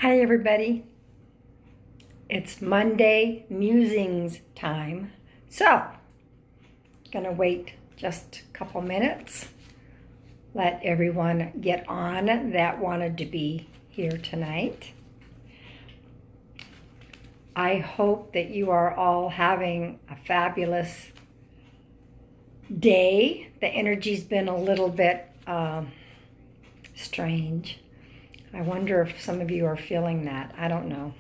Hi everybody. It's Monday musings time. So, gonna wait just a couple minutes. Let everyone get on that wanted to be here tonight. I hope that you are all having a fabulous day. The energy's been a little bit strange. I wonder if some of you are feeling that. I don't know.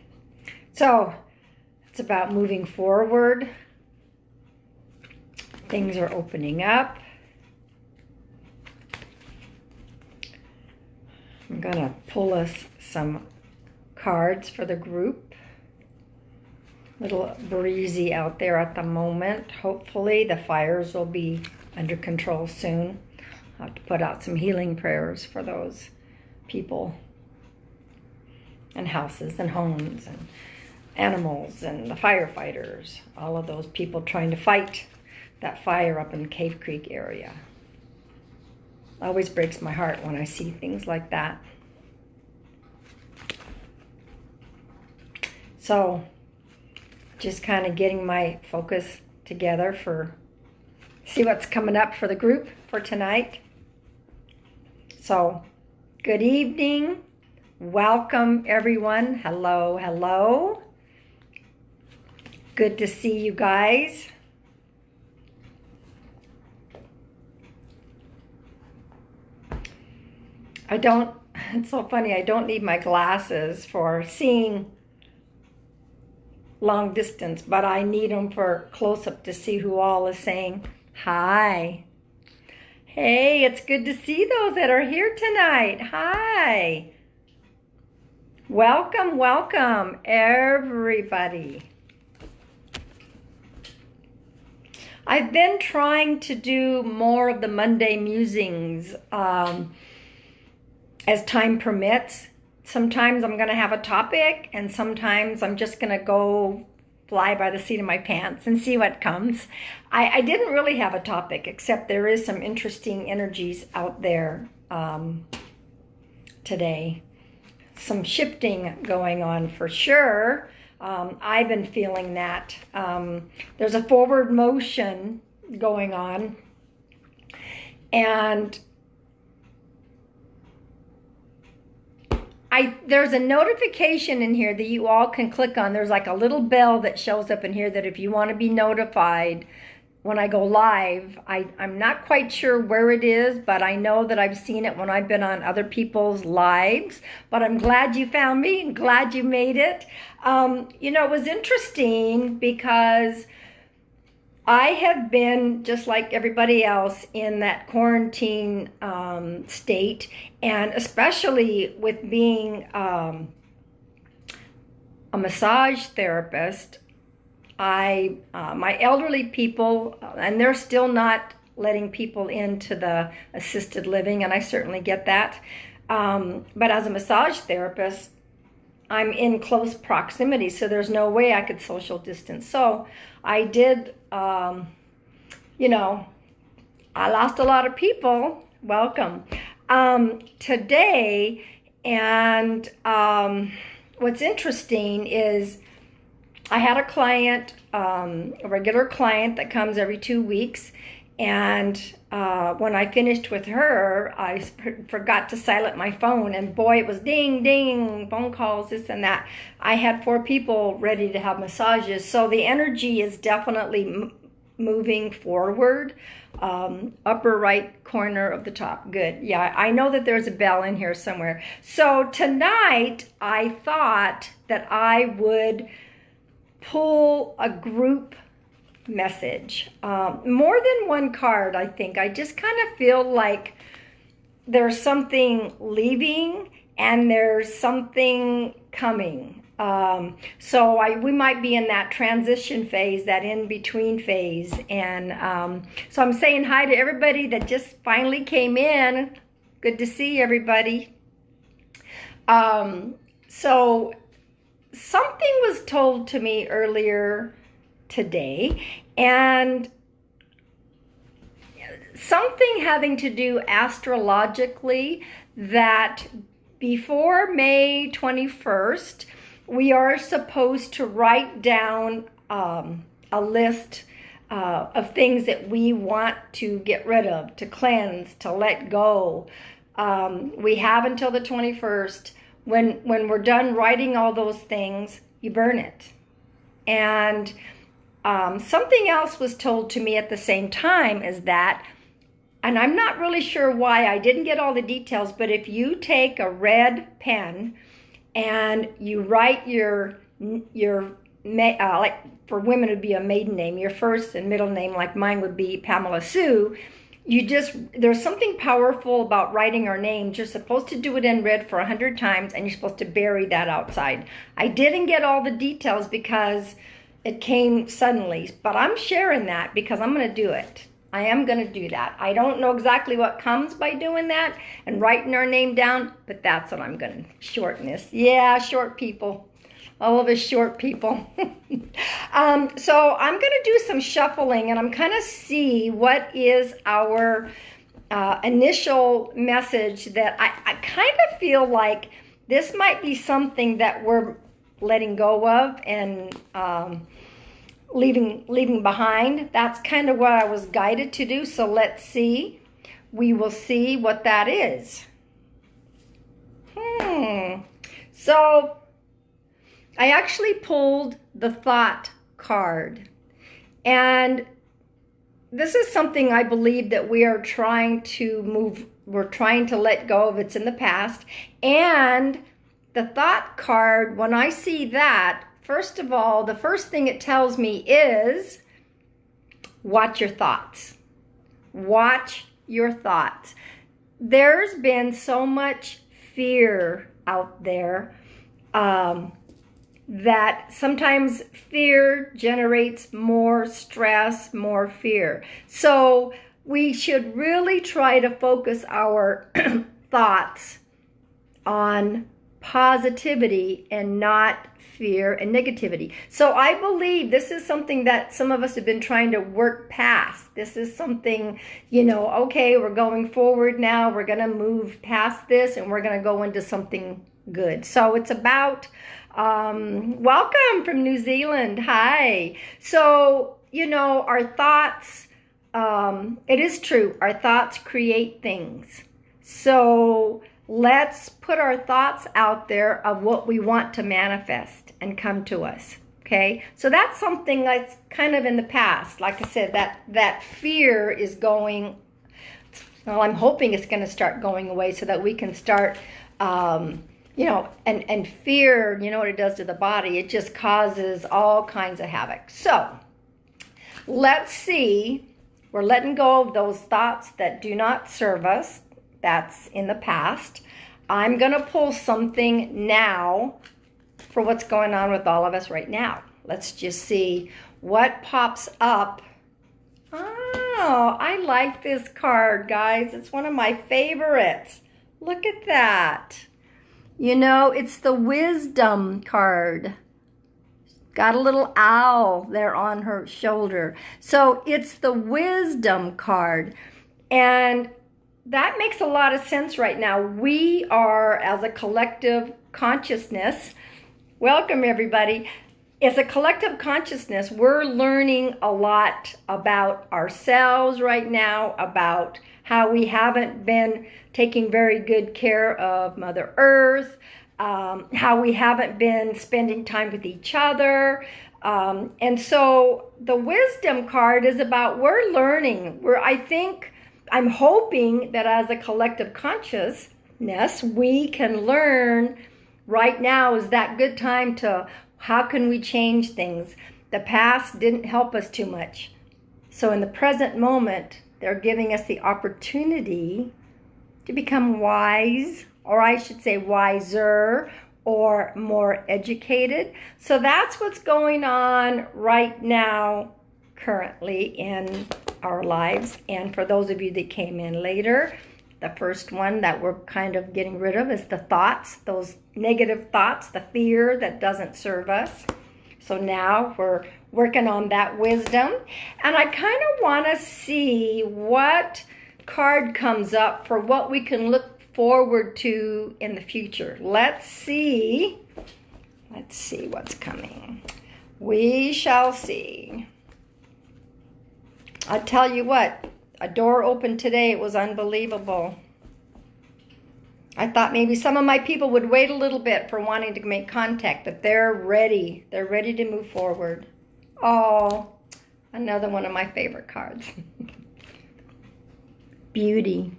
So it's about moving forward. Things are opening up. I'm going to pull us some cards for the group. A little breezy out there at the moment. Hopefully the fires will be under control soon. I'll have to put out some healing prayers for those people and houses and homes and animals and the firefighters, all of those people trying to fight that fire up in Cave Creek area. Always breaks my heart when I see things like that. So just kind of getting my focus together for see what's coming up for the group for tonight. So good evening. Welcome everyone. Hello, hello. Good to see you guys. It's so funny, I don't need my glasses for seeing long distance, but I need them for close-up to see who all is saying hi. Hey, it's good to see those that are here tonight. Hi. Welcome, welcome, everybody. I've been trying to do more of the Monday musings as time permits. Sometimes I'm going to have a topic, and sometimes I'm just going to go fly by the seat of my pants and see what comes. I didn't really have a topic, except there is some interesting energies out there today. Some shifting going on for sure. I've been feeling that. There's a forward motion going on, and there's a notification in here that you all can click on. There's like a little bell that shows up in here that if you want to be notified when I go live, I'm not quite sure where it is, but I know that I've seen it when I've been on other people's lives. But I'm glad you found me and glad you made it. It was interesting because I have been, just like everybody else, in that quarantine state, and especially with being a massage therapist, my elderly people, and they're still not letting people into the assisted living, and I certainly get that. But as a massage therapist, I'm in close proximity, so there's no way I could social distance. So I did, I lost a lot of people. Welcome. Today, and what's interesting is I had a client, a regular client that comes every 2 weeks, and when I finished with her, I forgot to silence my phone, and boy, it was ding, ding, phone calls, this and that. I had 4 people ready to have massages, so the energy is definitely moving forward. Upper right corner of the top. Good. Yeah, I know that there's a bell in here somewhere. So tonight, I thought that I would pull a group message. More than one card, I think. I just kind of feel like there's something leaving and there's something coming. So we might be in that transition phase, that in-between phase. And so I'm saying hi to everybody that just finally came in. Good to see everybody. So something was told to me earlier today, and something having to do astrologically that before May 21st, we are supposed to write down a list of things that we want to get rid of, to cleanse, to let go. We have until the 21st. When we're done writing all those things, you burn it. And something else was told to me at the same time is that, and I'm not really sure why, I didn't get all the details, but if you take a red pen and you write your like for women it would be a maiden name, your first and middle name, like mine would be Pamela Sue, there's something powerful about writing our names. You're supposed to do it in red for 100 times, and you're supposed to bury that outside. I didn't get all the details because it came suddenly, but I'm sharing that because I'm going to do it. I am going to do that. I don't know exactly what comes by doing that and writing our name down, but that's what I'm going to shorten this. Yeah, short people. All of us short people. So I'm going to do some shuffling, and I'm kind of see what is our initial message that I kind of feel like this might be something that we're letting go of and leaving behind. That's kind of what I was guided to do. So let's see. We will see what that is. So I actually pulled the thought card. And this is something I believe that we are trying to move, we're trying to let go of. It's in the past. And the thought card, when I see that, first of all, the first thing it tells me is watch your thoughts. Watch your thoughts. There's been so much fear out there that sometimes fear generates more stress, more fear. So we should really try to focus our thoughts on positivity and not fear and negativity. So I believe this is something that some of us have been trying to work past. This is something, okay, we're going forward now. We're going to move past this and we're going to go into something good. So it's about, welcome from New Zealand. Hi. So, our thoughts, it is true. Our thoughts create things. So let's put our thoughts out there of what we want to manifest and come to us. Okay. So that's something that's kind of in the past. Like I said, that fear is going, well, I'm hoping it's going to start going away so that we can start, and fear, what it does to the body? It just causes all kinds of havoc. So let's see, we're letting go of those thoughts that do not serve us. That's in the past. I'm going to pull something now for what's going on with all of us right now. Let's just see what pops up. Oh, I like this card, guys. It's one of my favorites. Look at that. It's the wisdom card. Got a little owl there on her shoulder. So it's the wisdom card. And that makes a lot of sense right now. We are, as a collective consciousness, welcome everybody. As a collective consciousness, we're learning a lot about ourselves right now, about how we haven't been taking very good care of Mother Earth, how we haven't been spending time with each other. And so the wisdom card is about we're learning. I'm hoping that as a collective consciousness, we can learn right now is that good time to how can we change things? The past didn't help us too much. So in the present moment, they're giving us the opportunity to become wise, or I should say wiser, or more educated. So that's what's going on right now, currently in our lives. And for those of you that came in later, the first one that we're kind of getting rid of is the thoughts, those negative thoughts, the fear that doesn't serve us. So now we're working on that wisdom. And I kind of want to see what card comes up for what we can look forward to in the future. Let's see what's coming. We shall see. I tell you what, a door opened today. It was unbelievable. I thought maybe some of my people would wait a little bit for wanting to make contact, but they're ready. They're ready to move forward. Oh, another one of my favorite cards. Beauty.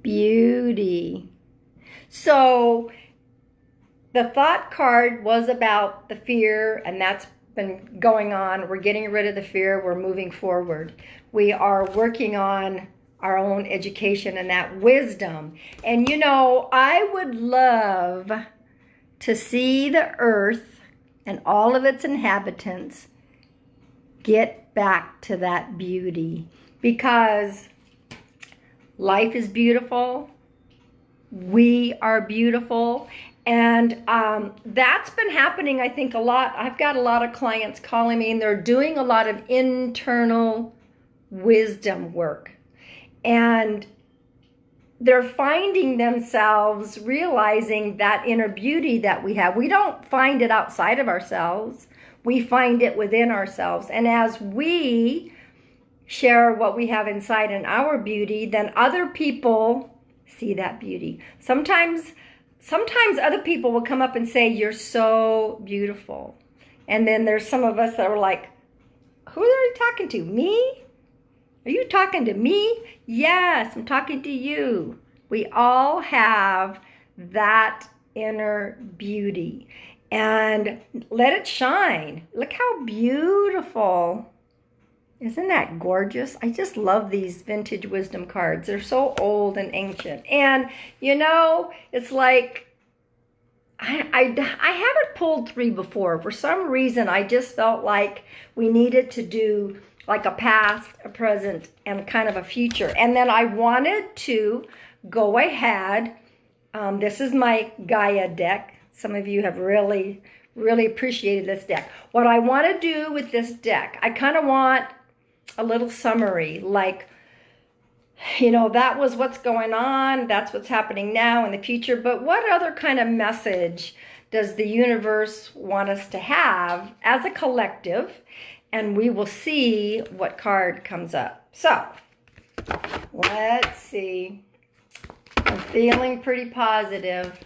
Beauty. So the thought card was about the fear, and that's been going on. We're getting rid of the fear. We're moving forward. We are working on our own education and that wisdom. And you know, I would love to see the earth and all of its inhabitants get back to that beauty, because life is beautiful. We are beautiful. And that's been happening, I think, a lot. I've got a lot of clients calling me, and they're doing a lot of internal wisdom work. And they're finding themselves realizing that inner beauty that we have. We don't find it outside of ourselves. We find it within ourselves. And as we share what we have inside in our beauty, then other people see that beauty. Sometimes other people will come up and say, "You're so beautiful." And then there's some of us that are like, "Who are you talking to? Me? Are you talking to me?" Yes, I'm talking to you. We all have that inner beauty. And let it shine. Look how beautiful. Isn't that gorgeous? I just love these vintage wisdom cards. They're so old and ancient. And, you know, it's like, I haven't pulled 3 before. For some reason, I just felt like we needed to do like a past, a present, and kind of a future. And then I wanted to go ahead. This is my Gaia deck. Some of you have really, really appreciated this deck. What I want to do with this deck, I kind of want a little summary, like, you know, that was what's going on, that's what's happening now in the future, but what other kind of message does the universe want us to have as a collective? And we will see what card comes up. So, let's see. I'm feeling pretty positive.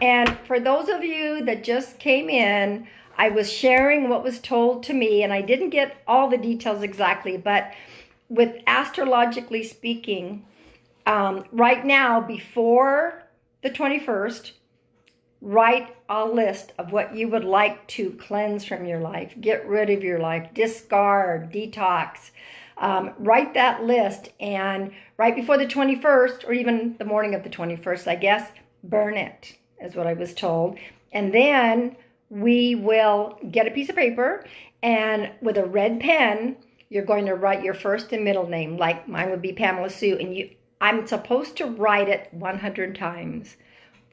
And for those of you that just came in, I was sharing what was told to me, and I didn't get all the details exactly, but with astrologically speaking, right now, before the 21st, write a list of what you would like to cleanse from your life, get rid of your life, discard, detox. Write that list, and right before the 21st, or even the morning of the 21st, I guess, burn it, is what I was told. And then we will get a piece of paper, and with a red pen, you're going to write your first and middle name. Like mine would be Pamela Sue, and I'm supposed to write it 100 times.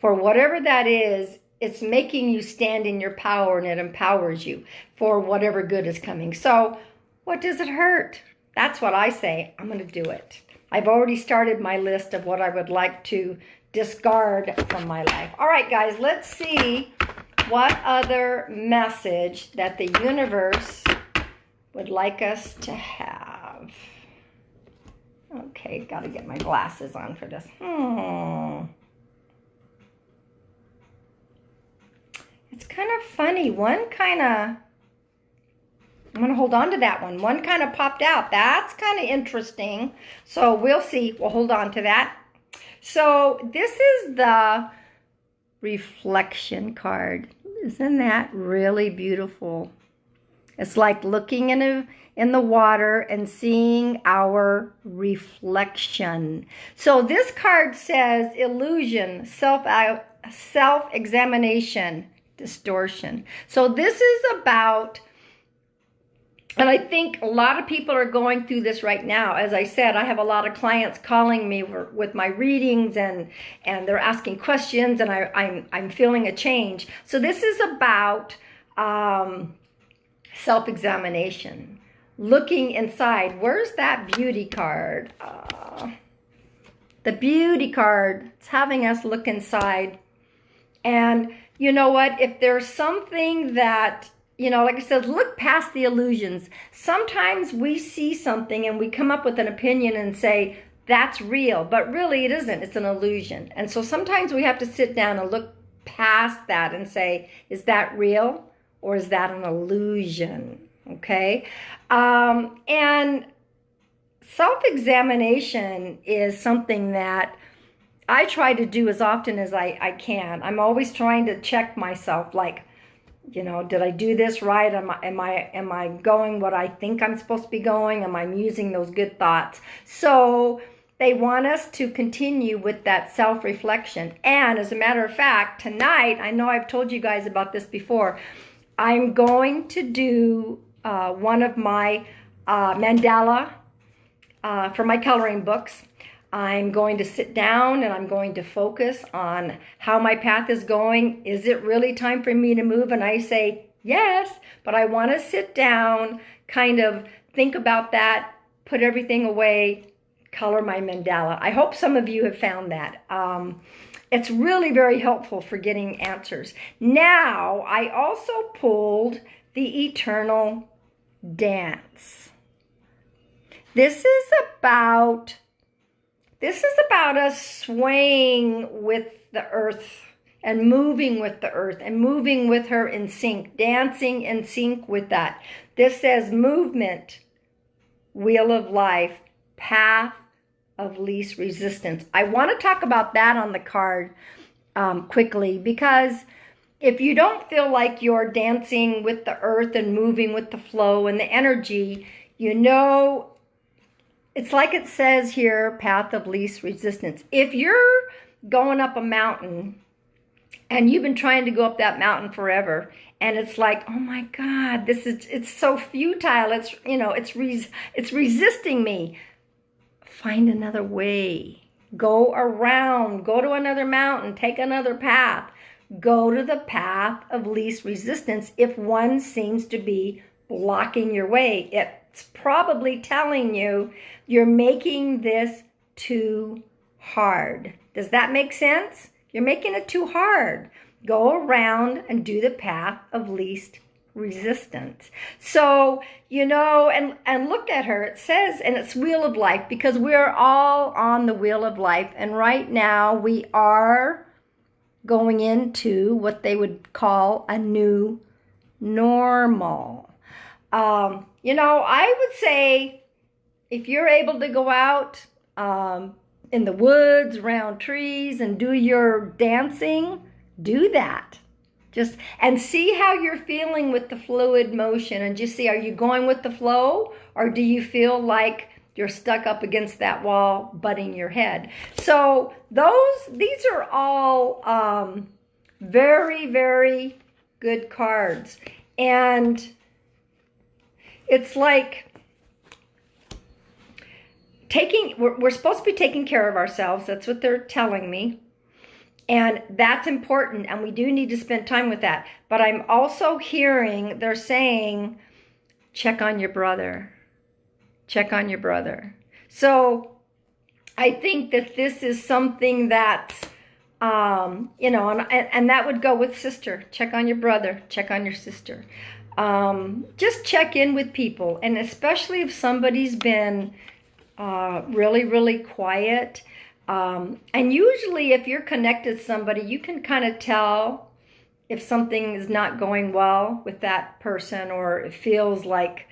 For whatever that is, it's making you stand in your power, and it empowers you for whatever good is coming. So what does it hurt? That's what I say. I'm going to do it. I've already started my list of what I would like to discard from my life. All right, guys, let's see what other message that the universe would like us to have. Okay, got to get my glasses on for this. It's kind of funny. I'm going to hold on to that one. One kind of popped out. That's kind of interesting. So we'll see. We'll hold on to that. So this is the reflection card. Isn't that really beautiful? It's like looking in the water and seeing our reflection. So this card says illusion, self-examination, distortion. So this is about, and I think a lot of people are going through this right now. As I said, I have a lot of clients calling me with my readings, and they're asking questions, and I'm feeling a change. So this is about self-examination, looking inside. Where's that beauty card? The beauty card. It's having us look inside. And you know what? If there's something that, like I said, look past the illusions. Sometimes we see something and we come up with an opinion and say, that's real. But really it isn't. It's an illusion. And so sometimes we have to sit down and look past that and say, is that real or is that an illusion? Okay? And self-examination is something that I try to do as often as I can. I'm always trying to check myself, like, did I do this right? Am I going what I think I'm supposed to be going? Am I using those good thoughts? So they want us to continue with that self-reflection. And as a matter of fact, tonight, I know I've told you guys about this before, I'm going to do one of my mandala for my coloring books. I'm going to sit down and I'm going to focus on how my path is going. Is it really time for me to move? And I say, yes, but I want to sit down, kind of think about that, put everything away, color my mandala. I hope some of you have found that. It's really very helpful for getting answers. Now, I also pulled the Eternal Dance. This is about us swaying with the earth and moving with the earth and moving with her in sync, dancing in sync with that. This says movement, wheel of life, path of least resistance. I want to talk about that on the card quickly, because if you don't feel like you're dancing with the earth and moving with the flow and the energy, it's like it says here, path of least resistance. If you're going up a mountain and you've been trying to go up that mountain forever, and it's like, oh my God, it's so futile. It's resisting me. Find another way. Go around. Go to another mountain. Take another path. Go to the path of least resistance if one seems to be blocking your way. It's probably telling you you're making this too hard. Does that make sense? You're making it too hard. Go around and do the path of least resistance. So, and look at her. It says, and it's wheel of life, because we're all on the wheel of life. And right now we are going into what they would call a new normal. I would say if you're able to go out in the woods, around trees, and do your dancing, do that. And see how you're feeling with the fluid motion, and just see, are you going with the flow, or do you feel like you're stuck up against that wall, butting your head? So these are all very, very good cards. And it's like we're supposed to be taking care of ourselves. That's what they're telling me. And that's important, and we do need to spend time with that. But I'm also hearing they're saying, check on your brother. Check on your brother. So I think that this is something that's, and that would go with sister. Check on your brother. Check on your sister. Just check in with people. And especially if somebody's been really, really quiet. And usually if you're connected to somebody, you can kind of tell if something is not going well with that person, or it feels like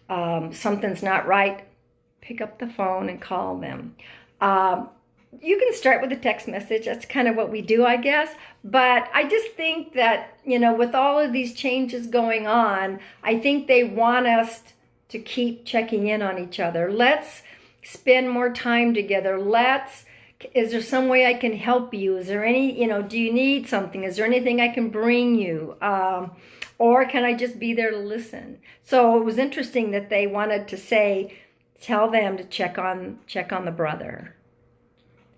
something's not right. Pick up the phone and call them. You can start with a text message. That's kind of what we do, I guess. But I just think that, with all of these changes going on, I think they want us to keep checking in on each other. Let's spend more time together. Is there some way I can help you? Is there any, do you need something? Is there anything I can bring you? Or can I just be there to listen? So it was interesting that they wanted to say, tell them to check on the brother.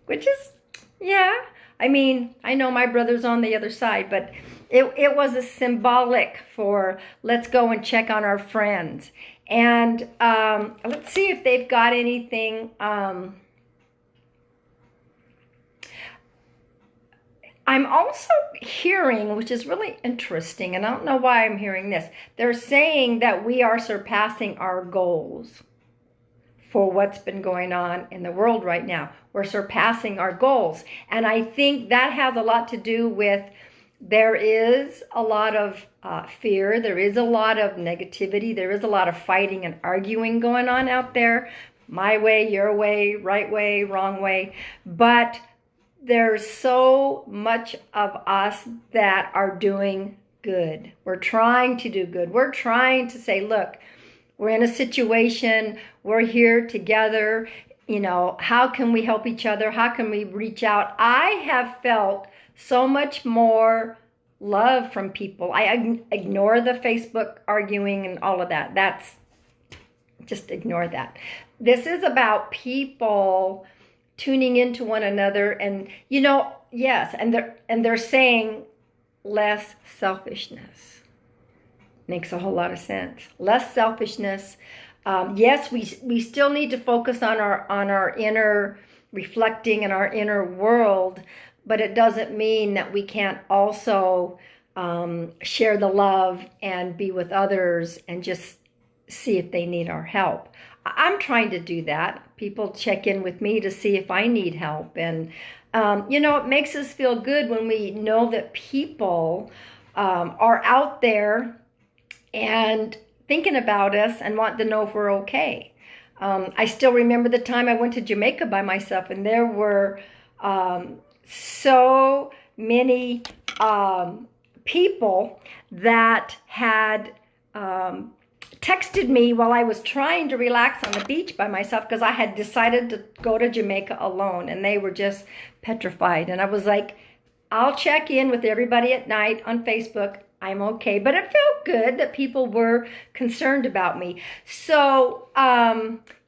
Which is, yeah. I mean, I know my brother's on the other side, but it was a symbolic for let's go and check on our friends. And let's see if they've got anything. I'm also hearing, which is really interesting, and I don't know why I'm hearing this. They're saying that we are surpassing our goals for what's been going on in the world right now. We're surpassing our goals. And I think that has a lot to do with there is a lot of fear. There is a lot of negativity. There is a lot of fighting and arguing going on out there. My way, your way, right way, wrong way. But there's so much of us that are doing good. We're trying to do good. We're trying to say, look, we're in a situation, we're here together, you know, how can we help each other? How can we reach out? I have felt so much more love from people. I ignore the Facebook arguing and all of that. That's, just ignore that. This is about people tuning into one another, and you know, yes, and they're saying less selfishness. Makes a whole lot of sense. Less selfishness. Yes, we still need to focus on our inner reflecting and our inner world, but it doesn't mean that we can't also share the love and be with others and just see if they need our help. I'm trying to do that. People check in with me to see if I need help. And, you know, it makes us feel good when we know that people are out there and thinking about us and want to know if we're okay. I still remember the time I went to Jamaica by myself, and there were so many people that had texted me while I was trying to relax on the beach by myself because I had decided to go to Jamaica alone, and they were just petrified. And I was like, I'll check in with everybody at night on Facebook. I'm okay. But it felt good that people were concerned about me. So,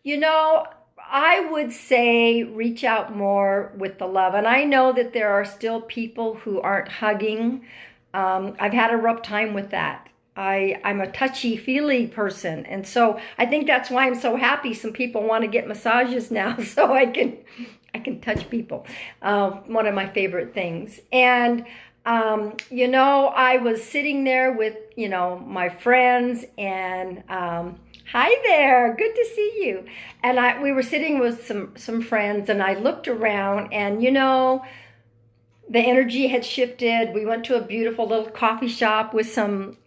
you know, I would say reach out more with the love. And I know that there are still people who aren't hugging. I've had a rough time with that. I'm a touchy-feely person, and so I think that's why I'm so happy some people want to get massages now, so I can touch people. One of my favorite things. And you know, I was sitting there with, you know, my friends, and hi there, good to see you. And we were sitting with some friends, and I looked around, and you know, the energy had shifted. We went to a beautiful little coffee shop with some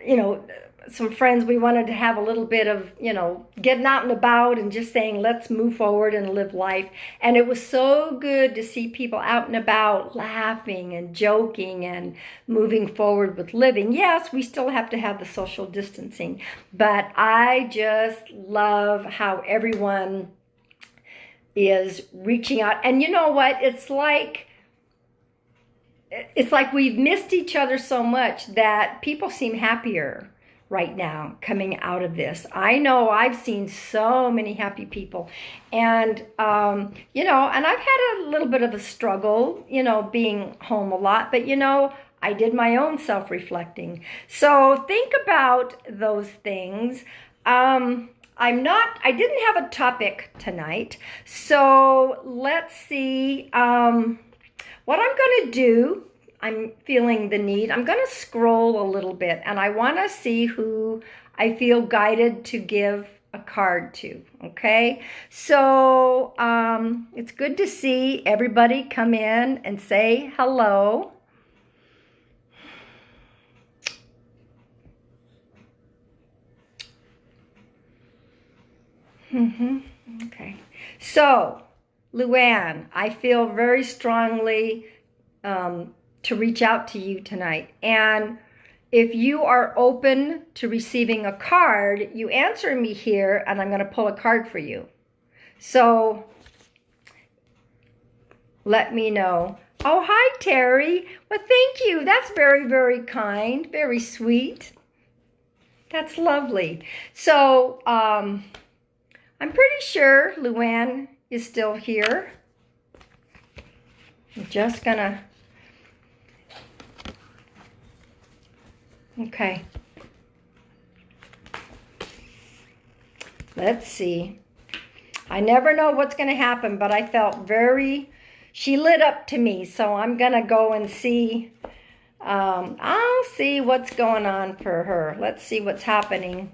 you know, some friends. We wanted to have a little bit of, you know, getting out and about and just saying, let's move forward and live life. And it was so good to see people out and about laughing and joking and moving forward with living. Yes, we still have to have the social distancing, but I just love how everyone is reaching out. And you know what? It's like we've missed each other so much that people seem happier right now coming out of this. I know I've seen so many happy people. And, you know, and I've had a little bit of a struggle, you know, being home a lot. But, you know, I did my own self-reflecting. So think about those things. I didn't have a topic tonight, so let's see what I'm going to do. I'm feeling the need. I'm going to scroll a little bit, and I want to see who I feel guided to give a card to, okay? So it's good to see everybody come in and say hello. Okay. So, Luann, I feel very strongly to reach out to you tonight. And if you are open to receiving a card, you answer me here, and I'm going to pull a card for you. So, let me know. Oh, hi, Terry. Well, thank you. That's very, very kind. Very sweet. That's lovely. So, I'm pretty sure Luann is still here. I'm just gonna, okay. Let's see. I never know what's gonna happen, but I felt very she lit up to me, so I'm gonna go and see. I'll see what's going on for her. Let's see what's happening.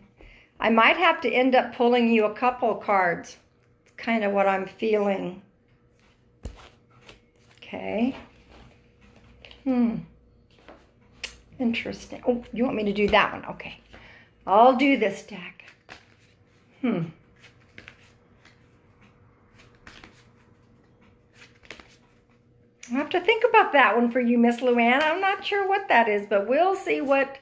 I might have to end up pulling you a couple cards. It's kind of what I'm feeling. Okay. Interesting. Oh, you want me to do that one? Okay. I'll do this deck. I have to think about that one for you, Miss Luann. I'm not sure what that is, but we'll see what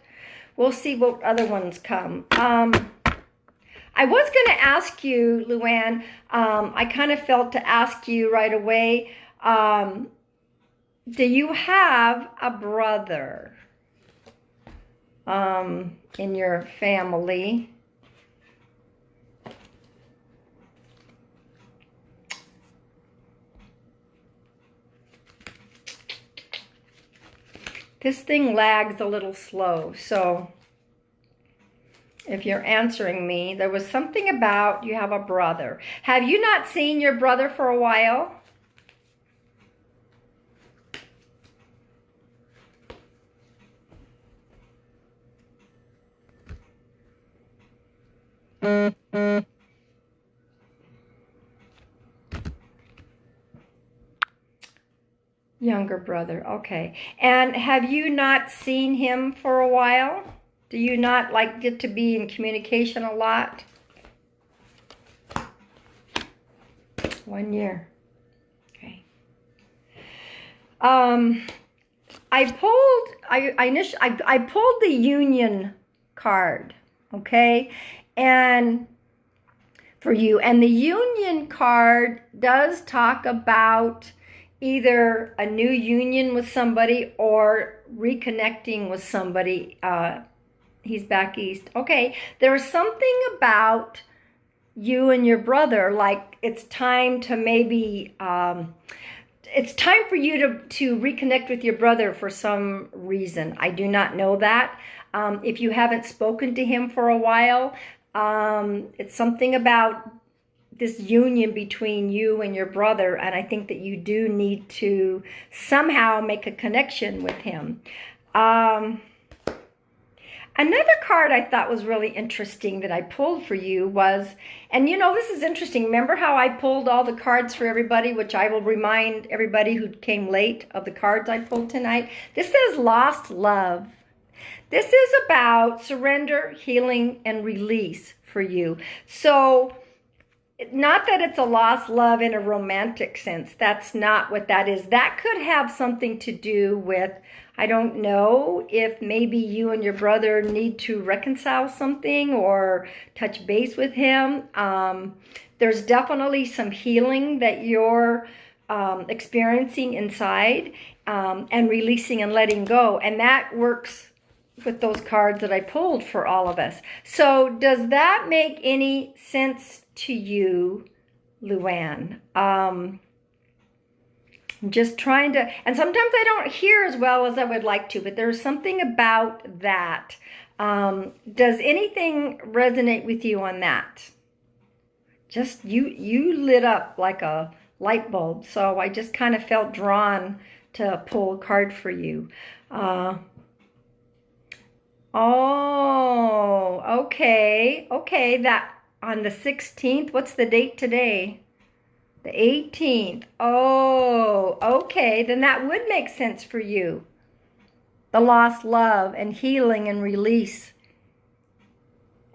other ones come. I was going to ask you, Luann, I kind of felt to ask you right away, do you have a brother in your family? This thing lags a little slow, so if you're answering me, there was something about you have a brother. Have you not seen your brother for a while? Younger brother, okay. And have you not seen him for a while? Do you not like get to be in communication a lot? 1 year. Okay. I pulled the union card, okay? And for you, and the union card does talk about either a new union with somebody or reconnecting with somebody. He's back east. Okay, there's something about you and your brother, like it's time to maybe, it's time for you to reconnect with your brother for some reason. I do not know that. If you haven't spoken to him for a while, it's something about this union between you and your brother, and I think that you do need to somehow make a connection with him. Another card I thought was really interesting that I pulled for you was, and you know, this is interesting. Remember how I pulled all the cards for everybody, which I will remind everybody who came late of the cards I pulled tonight? This says lost love. This is about surrender, healing, and release for you. So, not that it's a lost love in a romantic sense. That's not what that is. That could have something to do with, I don't know, if maybe you and your brother need to reconcile something or touch base with him. There's definitely some healing that you're experiencing inside and releasing and letting go. And that works with those cards that I pulled for all of us. So does that make any sense to you, Luann? I'm just trying to, and sometimes I don't hear as well as I would like to, but there's something about that. Does anything resonate with you on that? Just you lit up like a light bulb, so I just kind of felt drawn to pull a card for you. Oh, okay. Okay, that on the 16th, what's the date today? The 18th. Oh, okay, then that would make sense for you. The lost love and healing and release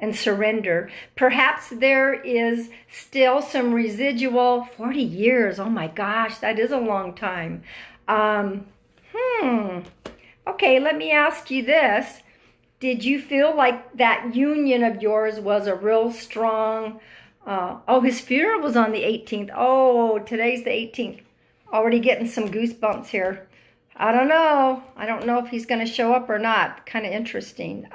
and surrender. Perhaps there is still some residual, 40 years. Oh my gosh, that is a long time. Okay, let me ask you this. Did you feel like that union of yours was a real strong, oh, his funeral was on the 18th. Oh, today's the 18th. Already getting some goosebumps here. I don't know. I don't know if he's going to show up or not. Kind of interesting.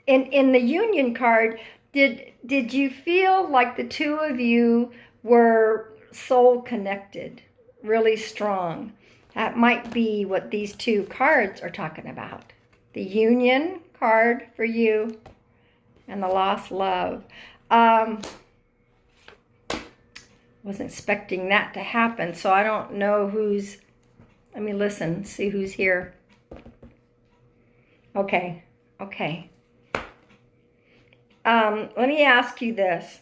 In the union card, did you feel like the two of you were soul connected, really strong? That might be what these two cards are talking about. The union card for you and the lost love. Wasn't expecting that to happen, so I don't know who's... Let me listen, see who's here. Okay, okay. Let me ask you this.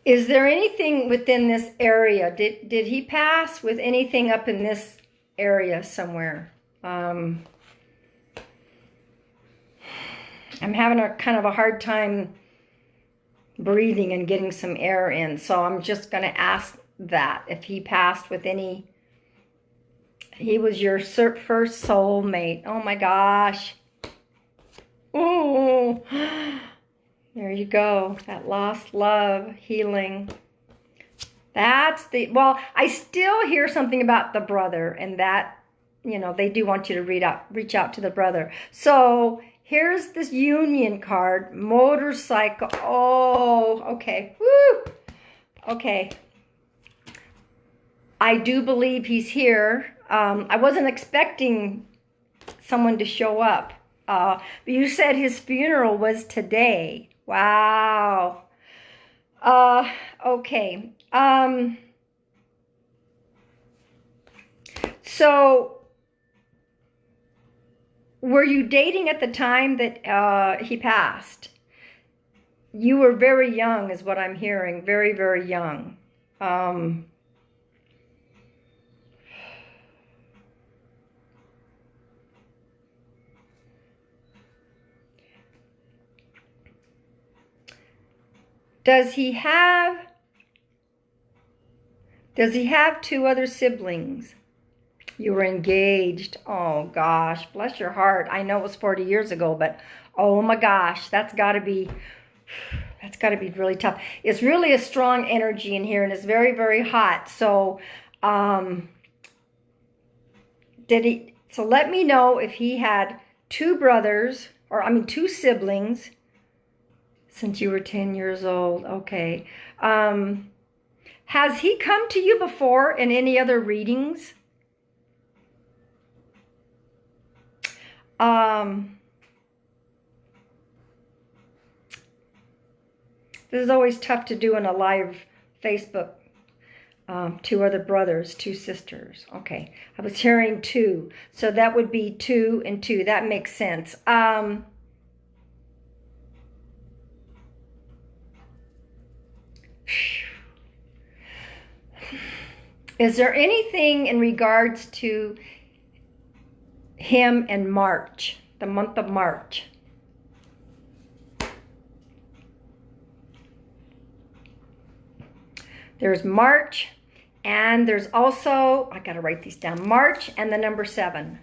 Is there anything within this area? Did he pass with anything up in this area somewhere? I'm having a kind of a hard time breathing and getting some air in, so I'm just going to ask that if he passed with any... He was your first soulmate. Oh my gosh. Oh, there you go. That lost love, healing. That's the... Well, I still hear something about the brother, and that, you know, they do want you to reach out to the brother. So here's this union card, motorcycle. Oh, okay. Woo. Okay. I do believe he's here. I wasn't expecting someone to show up. But you said his funeral was today. Wow. Okay. So, were you dating at the time that he passed? You were very young, is what I'm hearing. Very, very young. Does he have 2 other siblings? You were engaged. Oh gosh, bless your heart. I know it was 40 years ago, but oh my gosh, that's got to be really tough. It's really a strong energy in here, and it's very, very hot. So, so let me know if he had 2 brothers, or I mean 2 siblings, since you were 10 years old. Okay. Has he come to you before in any other readings? This is always tough to do in a live Facebook. 2 other brothers, 2 sisters. Okay. I was hearing 2. So that would be 2 and 2. That makes sense. Is there anything in regards to him in March, the month of March? There's March, and there's also, I gotta write these down, March and the number 7.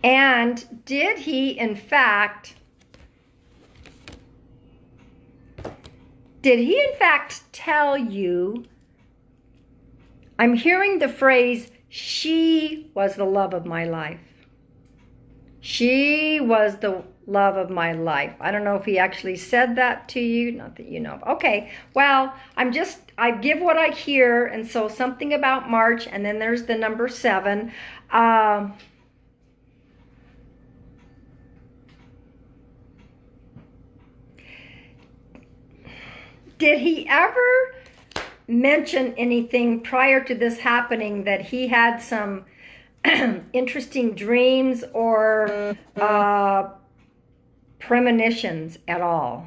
And did he, in fact, tell you, I'm hearing the phrase, she was the love of my life. She was the love of my life. I don't know if he actually said that to you, not that you know. Okay, well, I give what I hear, and so something about March, and then there's the number 7. Did he ever mention anything prior to this happening that he had some interesting dreams or premonitions at all?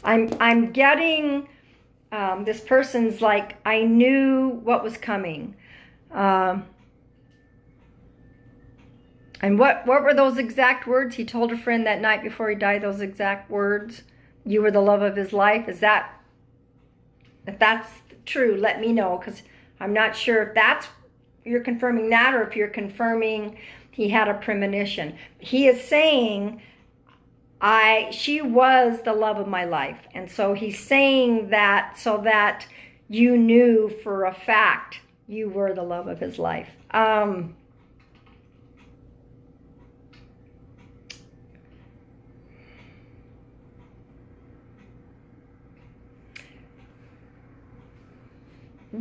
I'm getting this person's like, I knew what was coming. And what were those exact words he told a friend that night before he died? Those exact words? You were the love of his life. If that's true, let me know, because I'm not sure if you're confirming that, or if you're confirming he had a premonition. He is saying, she was the love of my life. And so he's saying that so that you knew for a fact you were the love of his life.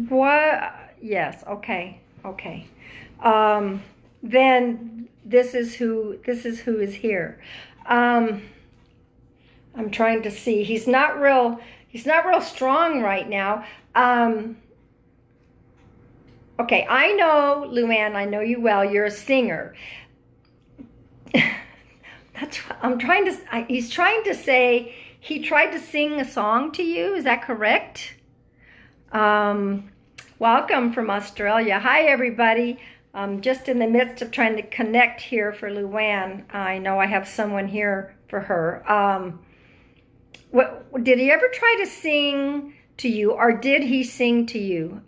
What Yes. Okay. Okay. Then this is who is here. I'm trying to see. He's not real strong right now. Okay, I know, Luann, I know you well. You're a singer. That's what I'm trying to. He's trying to say he tried to sing a song to you. Is that correct? Welcome from Australia. Hi, everybody. I'm just in the midst of trying to connect here for Luann. I know I have someone here for her. What did he ever try to sing to you, or did he sing to you?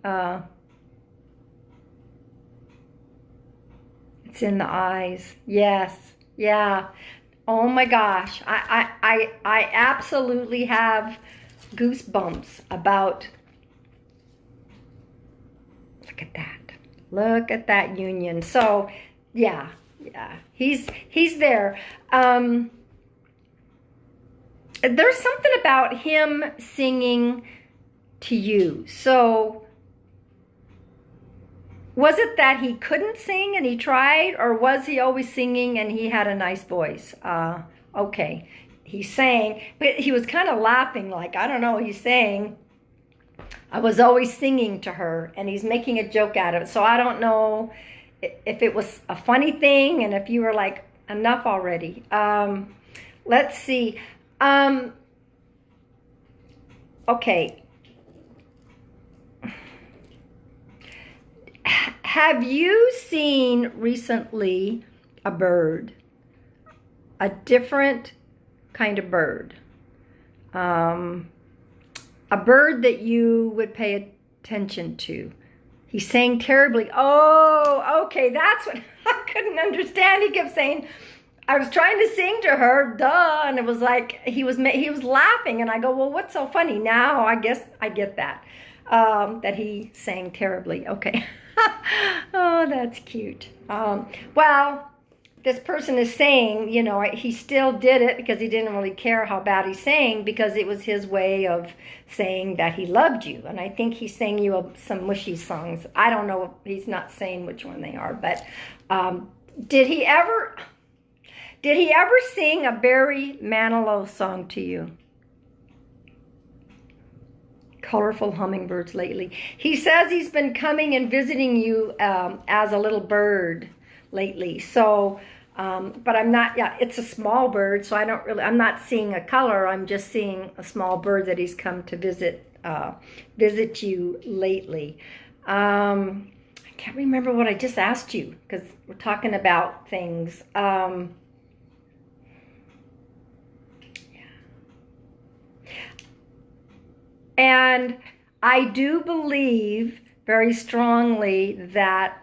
It's in the eyes. Yes. Yeah. Oh my gosh. I absolutely have goosebumps about. Look at that. Look at that union. So, yeah. He's there. There's something about him singing to you. So, was it that he couldn't sing and he tried, or was he always singing and he had a nice voice? Okay, he sang, but he was kind of laughing, like, I don't know, he's saying, I was always singing to her, and he's making a joke out of it. So I don't know if it was a funny thing and if you were like, enough already. Let's see. Okay. Have you seen recently a bird? A different kind of bird? A bird that you would pay attention to? He sang terribly. Oh, okay, that's what I couldn't understand. He kept saying, I was trying to sing to her, duh, and it was like he was laughing, and I go, well, what's so funny? Now I guess I get that, that he sang terribly. Okay. Oh, that's cute. Well, this person is saying, you know, he still did it because he didn't really care how bad he sang, because it was his way of saying that he loved you. And I think he sang you some mushy songs. I don't know. He's not saying which one they are, but did he ever sing a Barry Manilow song to you? Colorful hummingbirds lately. He says he's been coming and visiting you as a little bird lately. So, but I'm not, yeah, it's a small bird, so I'm not seeing a color. I'm just seeing a small bird that he's come to visit you lately. I can't remember what I just asked you, because we're talking about things. And I do believe very strongly that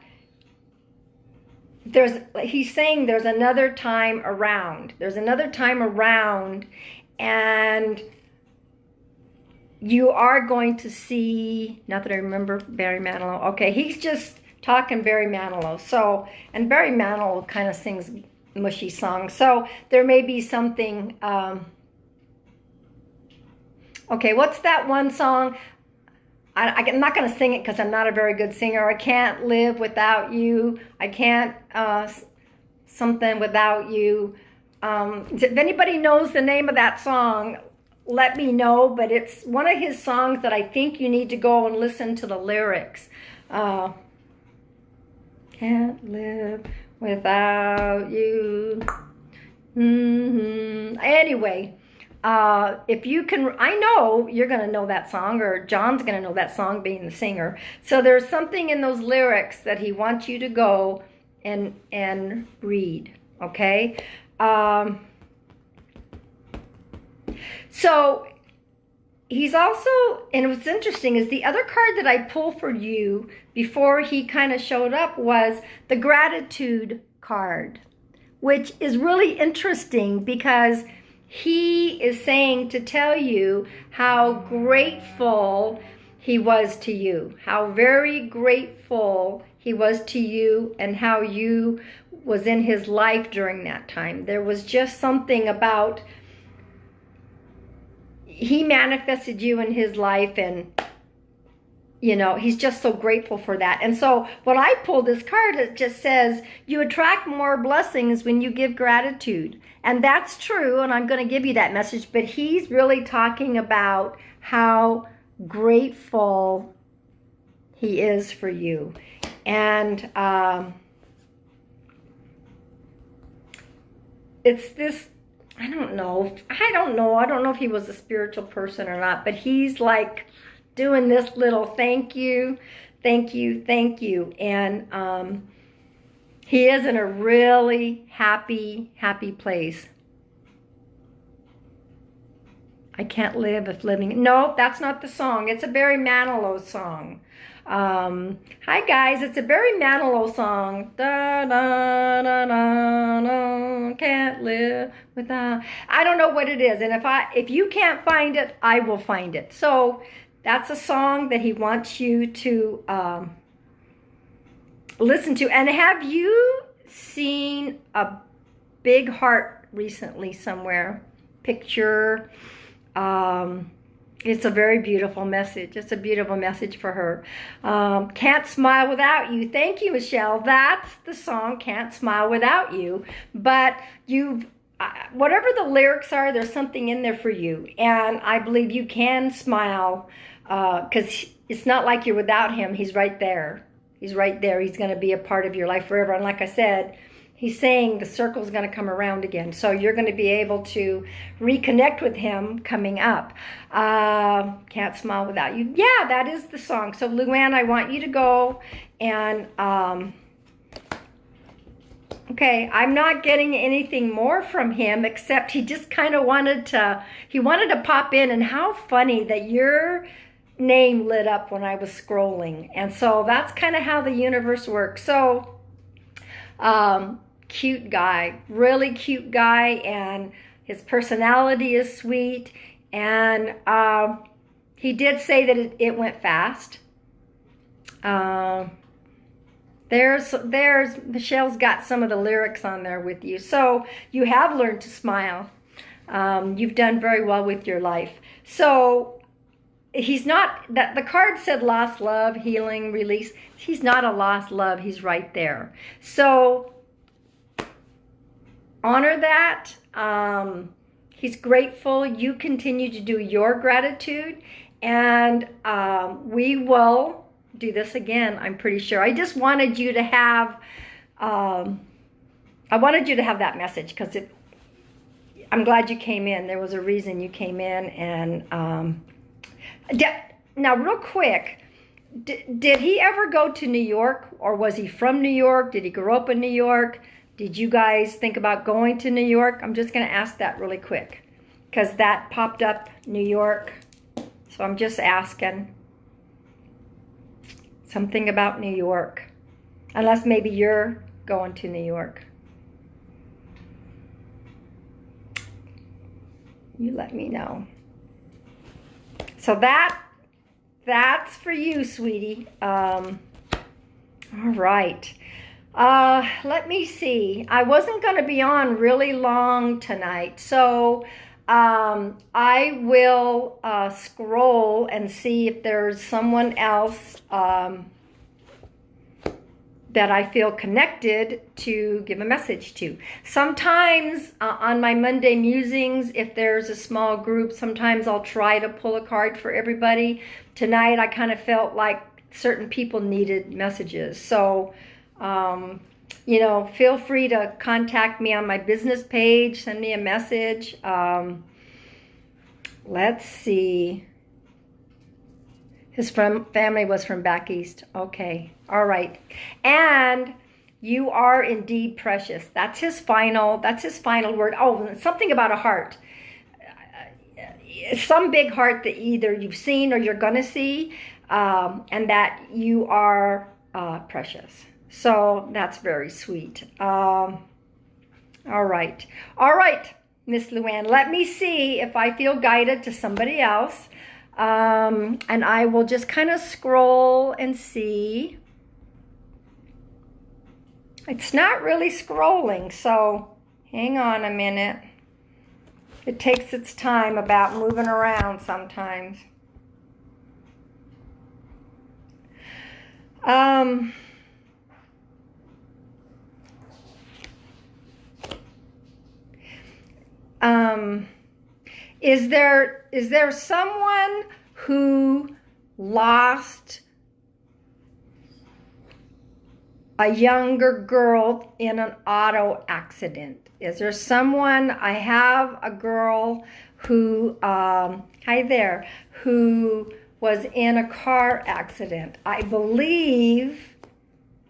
he's saying there's another time around. There's another time around, and you are going to see, not that I remember Barry Manilow. Okay, he's just talking Barry Manilow. So, and Barry Manilow kind of sings mushy songs. So there may be something, okay, what's that one song? I'm not going to sing it because I'm not a very good singer. I can't live without you. I can't something without you. If anybody knows the name of that song, let me know. But it's one of his songs that I think you need to go and listen to the lyrics. Can't live without you. Anyway. If you can, I know you're going to know that song, or John's going to know that song, being the singer. So there's something in those lyrics that he wants you to go and read, okay? So he's also, and what's interesting is the other card that I pulled for you before he kind of showed up was the gratitude card, which is really interesting because he is saying to tell you how grateful he was to you, how very grateful he was to you, and how you was in his life during that time. There was just something about, he manifested you in his life, and he's just so grateful for that. And so when I pulled this card, it just says, you attract more blessings when you give gratitude. And that's true, and I'm going to give you that message, but he's really talking about how grateful he is for you. And it's this, I don't know if he was a spiritual person or not, but he's like doing this little thank you, thank you, thank you. And he is in a really happy place. I can't live if living. No, that's not the song. It's a Barry Manilow song. Hi guys, it's a Barry Manilow song. Da, da, da, da, da, can't live without. I don't know what it is, and if you can't find it, I will find it. So that's a song that he wants you to listen to. And have you seen a big heart recently somewhere? Picture. It's a very beautiful message. It's a beautiful message for her. Can't Smile Without You. Thank you, Michelle. That's the song, Can't Smile Without You. But whatever the lyrics are, there's something in there for you. And I believe you can smile because it's not like you're without him. He's right there. He's right there. He's going to be a part of your life forever. And like I said, he's saying the circle's going to come around again. So you're going to be able to reconnect with him coming up. Can't Smile Without You. Yeah, that is the song. So Luann, I want you to go and... okay, I'm not getting anything more from him except he just kind of wanted to pop in. And how funny that your name lit up when I was scrolling. And so that's kind of how the universe works. So, cute guy, really cute guy, and his personality is sweet. And he did say that it went fast. There's Michelle's got some of the lyrics on there with you. So you have learned to smile. You've done very well with your life. So he's not, the card said lost love, healing, release. He's not a lost love. He's right there. So honor that. He's grateful. You continue to do your gratitude. And we will do this again, I'm pretty sure. I just wanted you to have that message because I'm glad you came in. There was a reason you came in. And now real quick, did he ever go to New York, or was he from New York? Did he grow up in New York? Did you guys think about going to New York? I'm just going to ask that really quick because that popped up, New York. So I'm just asking. Something about New York. Unless maybe you're going to New York. You let me know. So that's for you, sweetie. All right. Let me see. I wasn't going to be on really long tonight. So I will scroll and see if there's someone else that I feel connected to give a message to. Sometimes on my Monday musings, if there's a small group, sometimes I'll try to pull a card for everybody. Tonight I kind of felt like certain people needed messages. So, feel free to contact me on my business page, send me a message. Let's see. His family was from back east. Okay. All right. And you are indeed precious. That's his final word. Oh, and something about a heart. Some big heart that either you've seen or you're going to see, and that you are precious. So that's very sweet. All right. All right, Miss Luann. Let me see if I feel guided to somebody else. And I will just kind of scroll and see. It's not really scrolling, so hang on a minute. It takes its time about moving around sometimes. Um, um, is there someone who lost a younger girl in an auto accident? Is there someone? I have a girl who, hi there, who was in a car accident. I believe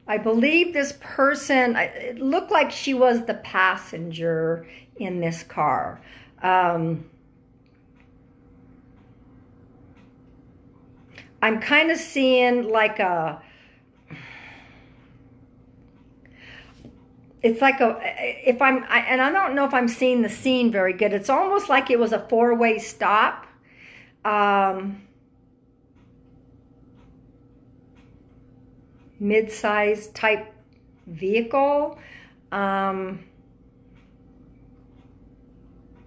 this person, it looked like she was the passenger in this car. I'm kind of seeing like it's like and I don't know if I'm seeing the scene very good. It's almost like it was a four-way stop. Mid-sized type vehicle. And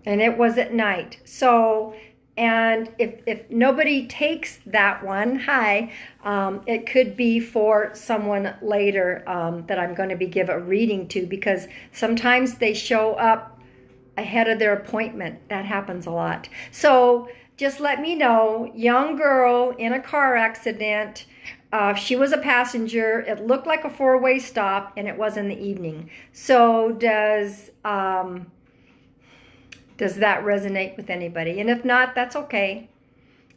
it was at night. So, and if nobody takes that one, it could be for someone later that I'm going to give a reading to, because sometimes they show up ahead of their appointment. That happens a lot. So just let me know. Young girl in a car accident. She was a passenger. It looked like a four-way stop, and it was in the evening. So does that resonate with anybody? And if not, that's okay.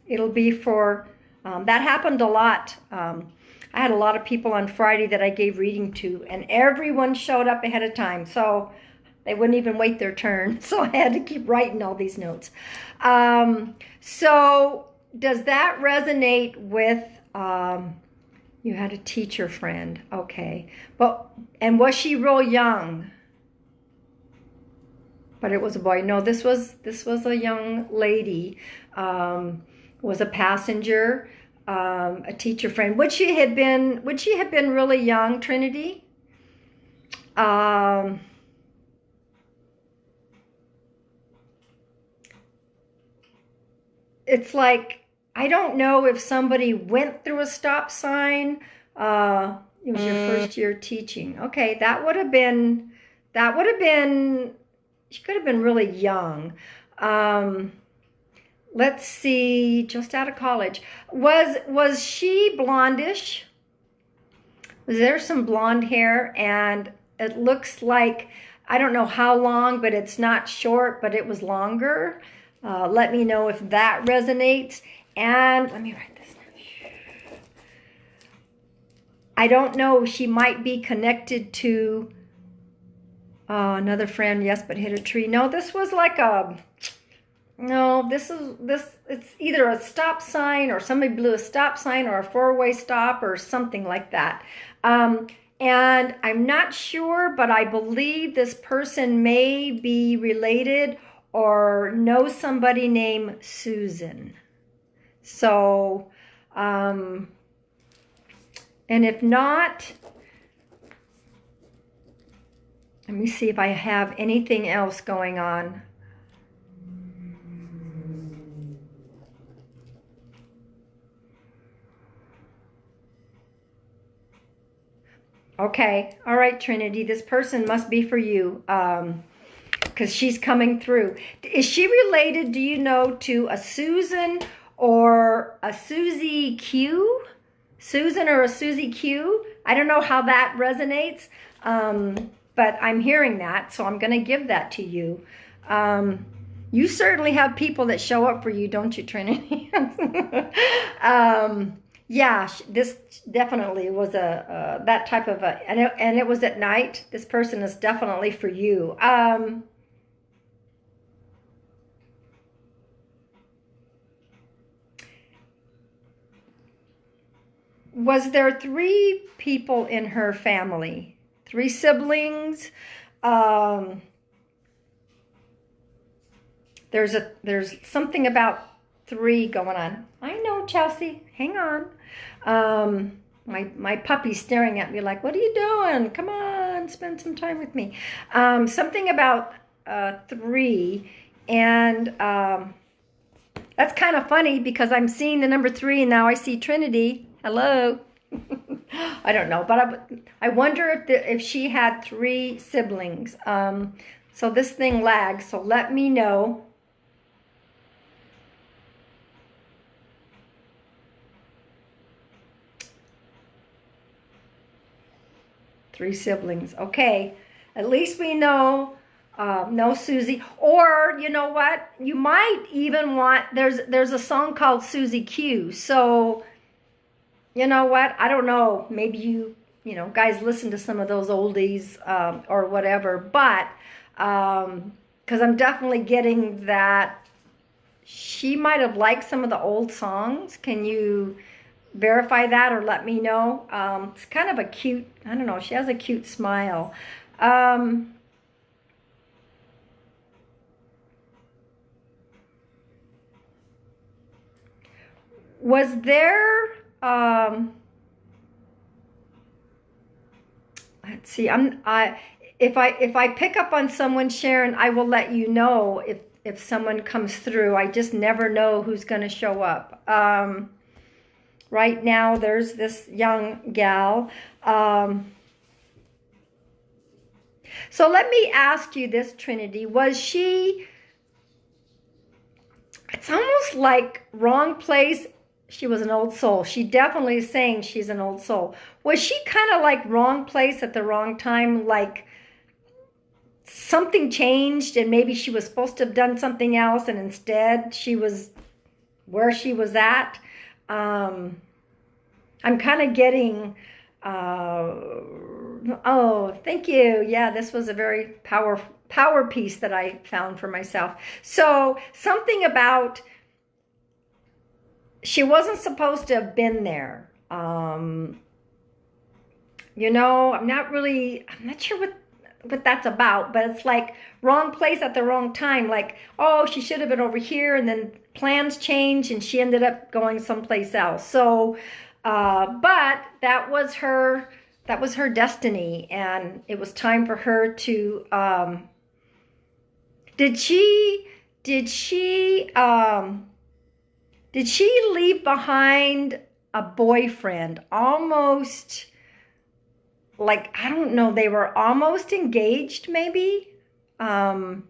It'll be for, that happened a lot. I had a lot of people on Friday that I gave reading to, and everyone showed up ahead of time. So they wouldn't even wait their turn. So I had to keep writing all these notes. So does that resonate with, you had a teacher friend. Okay. And was she real young? But it was a boy. No, this was a young lady. Was a passenger, a teacher friend. Would she have been really young, Trinity? It's like, I don't know if somebody went through a stop sign. It was your first year teaching. Okay, that would have been. She could have been really young. Let's see, just out of college. Was she blondish? Was there some blonde hair? And it looks like, I don't know how long, but it's not short, but it was longer. Let me know if that resonates. And let me write this down. I don't know, she might be connected to another friend, yes, but hit a tree. No, this was like it's either a stop sign, or somebody blew a stop sign, or a four-way stop, or something like that. And I'm not sure, but I believe this person may be related or know somebody named Susan. So, and if not, let me see if I have anything else going on. Okay, all right, Trinity, this person must be for you, because she's coming through. Is she related, do you know, to a Susan or a Susie Q? Susan or a Susie Q? I don't know how that resonates, but I'm hearing that, so I'm going to give that to you. You certainly have people that show up for you, don't you, Trinity? Yeah, this definitely was that type of and it was at night. This person is definitely for you. Was there 3 people in her family? 3 siblings? There's something about 3 going on. I know, Chelsea. Hang on. My puppy's staring at me like, what are you doing? Come on, spend some time with me. Something about 3, and that's kind of funny because I'm seeing the number 3 and now I see Trinity. Hello. I don't know, but I wonder if she had 3 siblings. So this thing lags, so let me know. Three siblings. Okay, at least we know. No Susie. Or you know what? You might even want. There's a song called Susie Q. So you know what? I don't know. Maybe you know guys listen to some of those oldies or whatever. But because I'm definitely getting that she might have liked some of the old songs. Can you verify that or let me know? It's kind of a cute, I don't know, she has a cute smile. Was there, let's see, if I pick up on someone, Sharon, I will let you know if someone comes through. I just never know who's going to show up. Right now, there's this young gal. So let me ask you this, Trinity. Was she, it's almost like wrong place. She was an old soul. She definitely is saying she's an old soul. Was she kind of like wrong place at the wrong time? Like something changed and maybe she was supposed to have done something else and instead she was where she was at? I'm kind of getting, oh, thank you. Yeah, this was a very power piece that I found for myself. So something about, she wasn't supposed to have been there. You know, I'm not sure what that's about, but it's like wrong place at the wrong time. Like, oh, she should have been over here, and then plans changed and she ended up going someplace else. So, but that was her destiny, and it was time for her to, did she leave behind a boyfriend? Almost like, I don't know, they were almost engaged maybe? I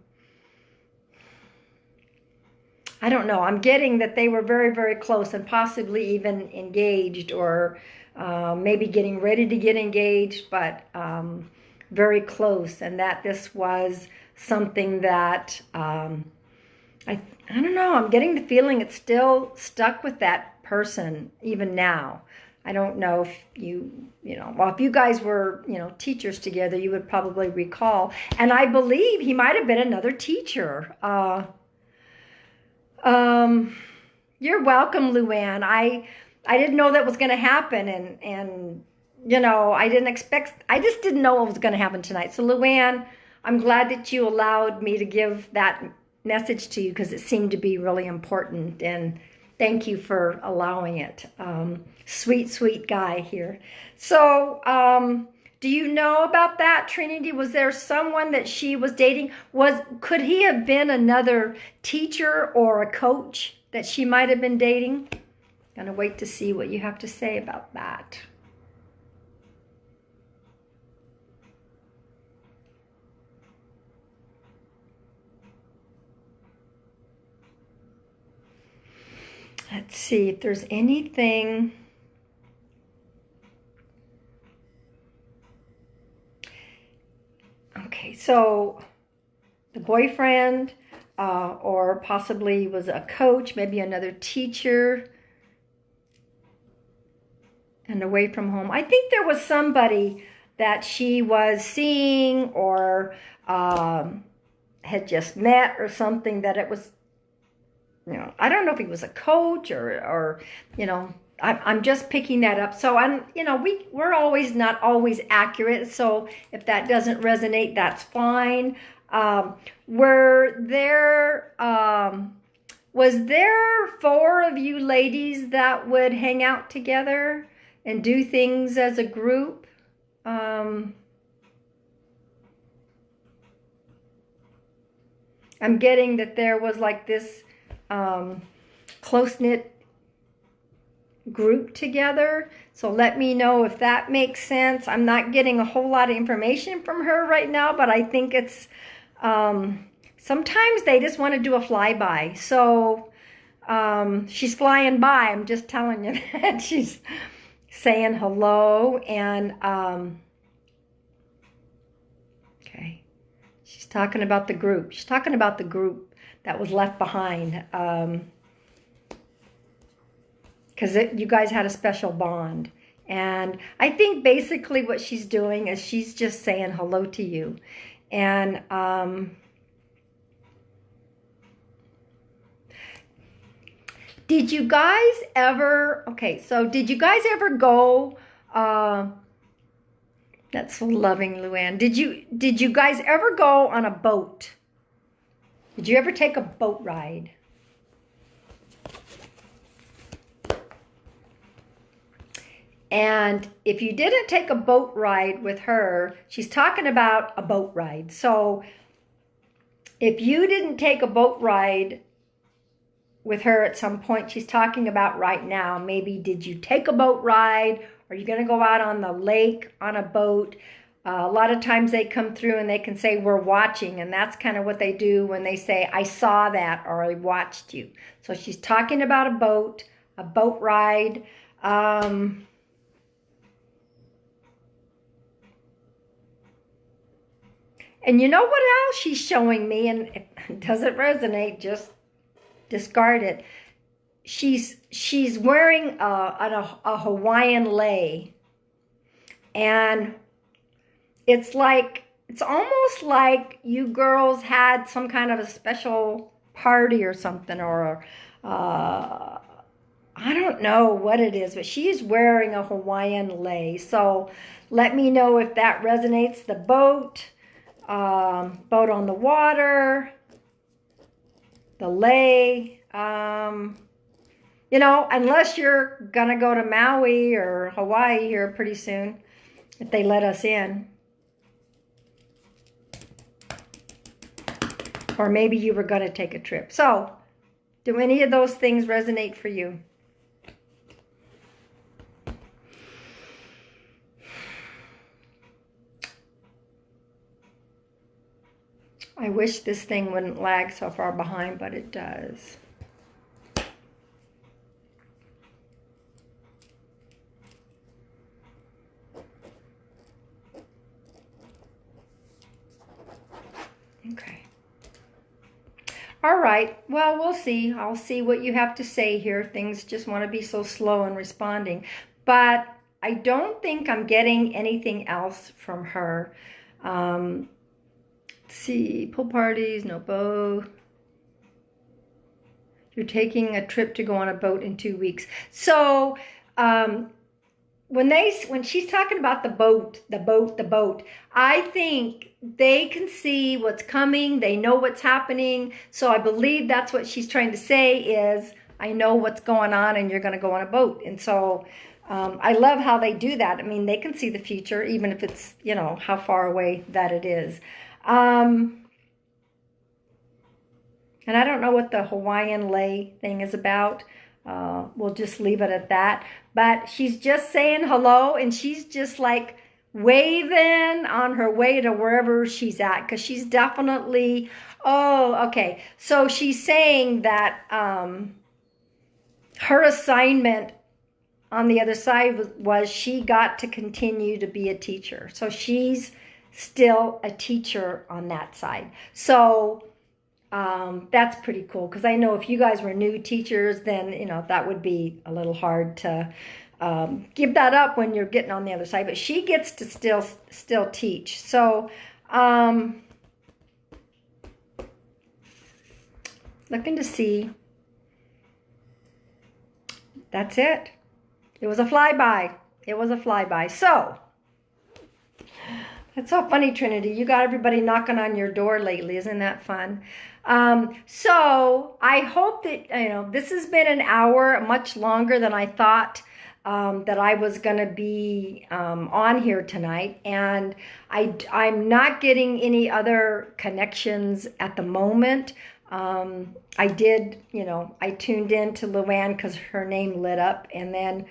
don't know. I'm getting that they were very, very close and possibly even engaged or maybe getting ready to get engaged, but very close. And that this was something that, I don't know, I'm getting the feeling it's still stuck with that person even now. I don't know if you know, well, if you guys were, you know, teachers together, you would probably recall. And I believe he might have been another teacher. You're welcome, Luann. I didn't know that was going to happen. And, you know, I just didn't know what was going to happen tonight. So Luann, I'm glad that you allowed me to give that message to you because it seemed to be really important, and thank you for allowing it. Sweet guy here. So do you know about that, Trinity? Was there someone that she was dating? Could he have been another teacher or a coach that she might have been dating? Gonna wait to see what you have to say about that. Let's see if there's anything. Okay, so the boyfriend or possibly was a coach, maybe another teacher, and away from home. I think there was somebody that she was seeing or had just met or something that it was, you know, I don't know if he was a coach or you know, I'm just picking that up. So you know, we're always not always accurate. So if that doesn't resonate, that's fine. Was there 4 of you ladies that would hang out together and do things as a group? I'm getting that there was like this close-knit group together. So let me know if that makes sense. I'm not getting a whole lot of information from her right now, but I think it's, sometimes they just want to do a flyby. So she's flying by. I'm just telling you that. She's saying hello, and okay. She's talking about the group. She's talking about the group that was left behind. Because you guys had a special bond. And I think basically what she's doing is she's just saying hello to you. And did you guys ever, okay, so did you guys ever go, that's so loving, Luann. Did you guys ever go on a boat? Did you ever take a boat ride? And if you didn't take a boat ride with her, she's talking about a boat ride. So if you didn't take a boat ride with her at some point, she's talking about right now, maybe did you take a boat ride? Are you going to go out on the lake on a boat? A lot of times they come through and they can say, we're watching. And that's kind of what they do when they say, I saw that or I watched you. So she's talking about a boat ride. And you know what else she's showing me? And if it doesn't resonate, just discard it. She's wearing a Hawaiian lei. And it's almost like you girls had some kind of a special party or something, or I don't know what it is, but she's wearing a Hawaiian lei. So let me know if that resonates. The boat on the water, the lei, you know, unless you're gonna go to Maui or Hawaii here pretty soon, if they let us in. Or maybe you were gonna take a trip. So, do any of those things resonate for you? I wish this thing wouldn't lag so far behind, but it does. Okay. All right. Well, we'll see. I'll see what you have to say here. Things just want to be so slow in responding. But I don't think I'm getting anything else from her. Let's see. Pool parties, no boat. You're taking a trip to go on a boat in 2 weeks. So when she's talking about the boat, I think they can see what's coming. They know what's happening. So I believe that's what she's trying to say is, I know what's going on and you're going to go on a boat. And so I love how they do that. I mean, they can see the future, even if it's, you know, how far away that it is. And I don't know what the Hawaiian lei thing is about. We'll just leave it at that. But she's just saying hello, and she's just like waving on her way to wherever she's at, because she's definitely, oh, okay. So she's saying that her assignment on the other side was she got to continue to be a teacher. So she's still a teacher on that side. So that's pretty cool, because I know if you guys were new teachers, then, you know, that would be a little hard to give that up when you're getting on the other side. But she gets to still teach. So looking to see. That's it. It was a flyby. It was a flyby. So that's so funny, Trinity. You got everybody knocking on your door lately. Isn't that fun? So I hope that, you know, this has been an hour, much longer than I thought that I was going to be on here tonight. And I'm not getting any other connections at the moment. I did, I tuned in to Luann because her name lit up, and then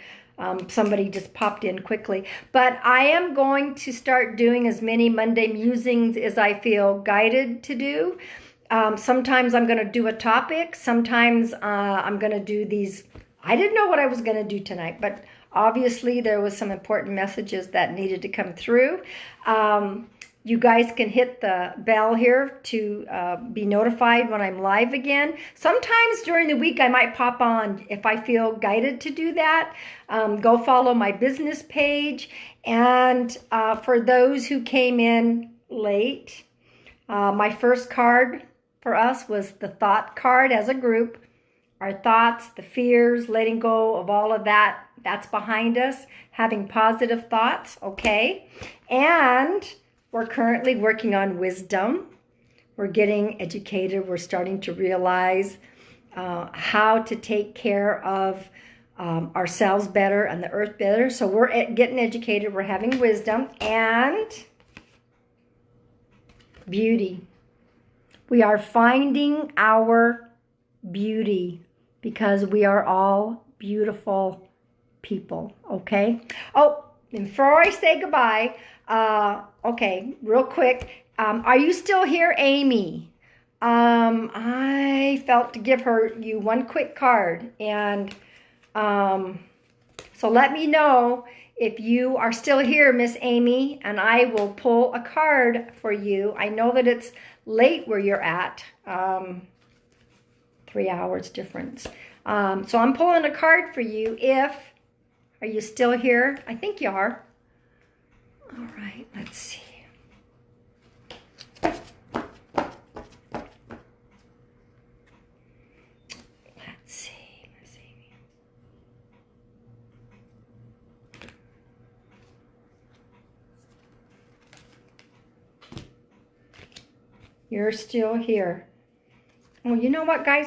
somebody just popped in quickly. But I am going to start doing as many Monday musings as I feel guided to do. Sometimes I'm going to do a topic. Sometimes I'm going to do these. I didn't know what I was going to do tonight, but obviously there was some important messages that needed to come through. You guys can hit the bell here to be notified when I'm live again. Sometimes during the week I might pop on if I feel guided to do that. Go follow my business page. And for those who came in late, my first card for us was the thought card as a group. Our thoughts, the fears, letting go of all of that, that's behind us. Having positive thoughts, okay? And we're currently working on wisdom. We're getting educated. We're starting to realize how to take care of ourselves better and the earth better. So we're getting educated. We're having wisdom and beauty. We are finding our beauty because we are all beautiful people, okay? Oh, and before I say goodbye, okay, real quick, are you still here, Amy? I felt to give you one quick card, and so let me know if you are still here, Miss Amy, and I will pull a card for you. I know that it's late where you're at, 3 hours difference. So I'm pulling a card for you. Are you still here? I think you are. All right, let's see. Let's see. You're still here. Oh, you know what, guys?